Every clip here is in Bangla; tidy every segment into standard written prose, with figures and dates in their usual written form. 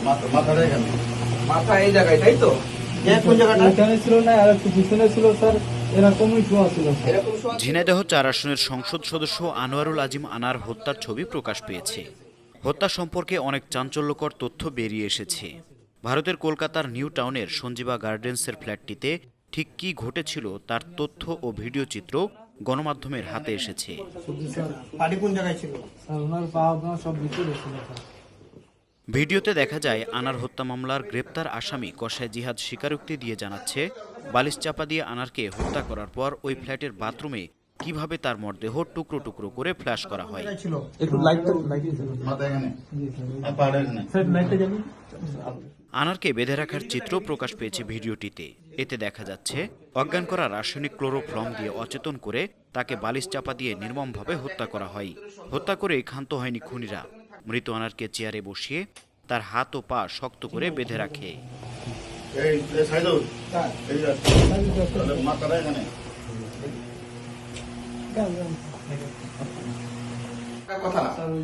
মাথাটা এখানে, মাথা এই জায়গায়, তাই তো? কোন জায়গাটা এখানে ছিল না, আর একটু পিছনে ছিল স্যার, এরকমই শোয়া ছিল স্যার। এরকম শোয়া- ঝিনাইদহ 4 আসনের সংসদ সদস্য আনোয়ারুল আজিম আনার হত্যার ছবি প্রকাশ পেয়েছে। হত্যা সম্পর্কে অনেক চাঞ্চল্যকর তথ্য বেরিয়ে এসেছে। ভারতের কলকাতার নিউ টাউনের সঞ্জীবা গার্ডেন্সের ফ্ল্যাটটিতে ঠিক কী ঘটেছিল তার তথ্য ও ভিডিও চিত্র গণমাধ্যমের হাতে এসেছে। বাড়ি কোন জায়গায় ছিল? স্যার ওনার পা আপনার সব ভিতরে ছিল স্যার। ভিডিওতে দেখা যায় আনার হত্যা মামলার গ্রেপ্তার আসামি কসাই জিহাদ স্বীকারোক্তি দিয়ে জানাচ্ছে, বালিশ চাপা দিয়ে আনারকে হত্যা করার পর ওই ফ্ল্যাটের বাথরুমে কিভাবে তার মরদেহ টুকরো টুকরো করে ফ্ল্যাশ করা হয়। ছিল একটু লাইটটা লাগিয়ে স্যার। মাথা এখানে, জি স্যার। আর পাড়া এখানে। স্যার লাইটটা জ্বালি। আনারকে বেঁধে রাখার চিত্র প্রকাশ পেয়েছে ভিডিওটিতে। এতে দেখা যাচ্ছে অজ্ঞান করা রাসায়নিক ক্লোরোফর্ম দিয়ে অচেতন করে তাকে বালিশ চাপা দিয়ে নির্মমভাবে হত্যা করা হয়। হত্যা করে ক্ষান্ত হয়নি খুনিরা। মৃত আনারকে চেয়ারে বসিয়ে তার হাত ও পা শক্ত করে বেঁধে রাখে। এই সাইদুল, এই যে, তাহলে মাথাটা এখানে। কথা না। স্যার ওই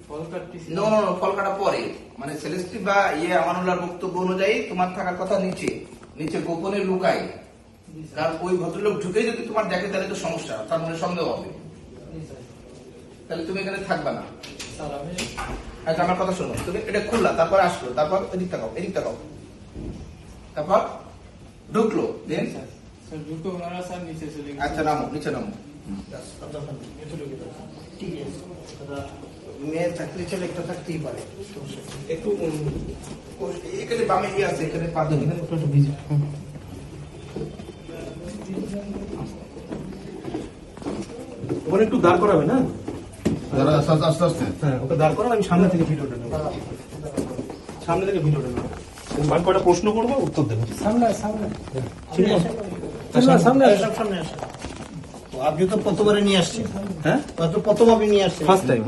ফল কাটতেছি। নো নো নো, ফল কাটা পরে, মানে সেলেস্টি বা আমানুল্লাহর বক্তব্য অনুযায়ী তোমার থাকার কথা নিচে, নিচে গোপনে লুকাই। কারণ ওই ভদ্রলোক ঢুকেই যদি তোমার দেখে তাহলে তো সমস্যা, তার মনে সন্দেহ হবে। জি স্যার। তাহলে তুমি এখানে থাকবা না। স্যার আমি আচ্ছা আমার কথা শোনো, তুমি এটা খুললা, তারপর আসলো, তারপর এদিক তাকাও, এদিক তাকাও, তারপর ঢুকলো, দেন স্যার দুটো ওনারা স্যার নিচে চলে গেছে। আচ্ছা নামো, নিচে নামো। মেয়ের চাকরি ছেলে একটা থাকতেই পারে, একটু এখানে বামে ইয়ে আছে, এখানে পা দেবে, একটু একটু ভিজে। ওখানে একটু দাঁড় করাবে না? দাঁড়া, আস্তে আস্তে আস্তে। হ্যাঁ, ওকে দাঁড় করাবে, আমি সামনে থেকে ভিডিওটা নেবো। সামনে থেকে ভিডিওটা নেবো। আমি কয়টা প্রশ্ন করবো, উত্তর দেবো। সামনে সামনে ঠিক আছে? সামনে সামনে আসে। আপনি তো প্রথমবারে নিয়ে আসছেন, হ্যাঁ, প্রথম আপনি নিয়ে আসছেন। First time.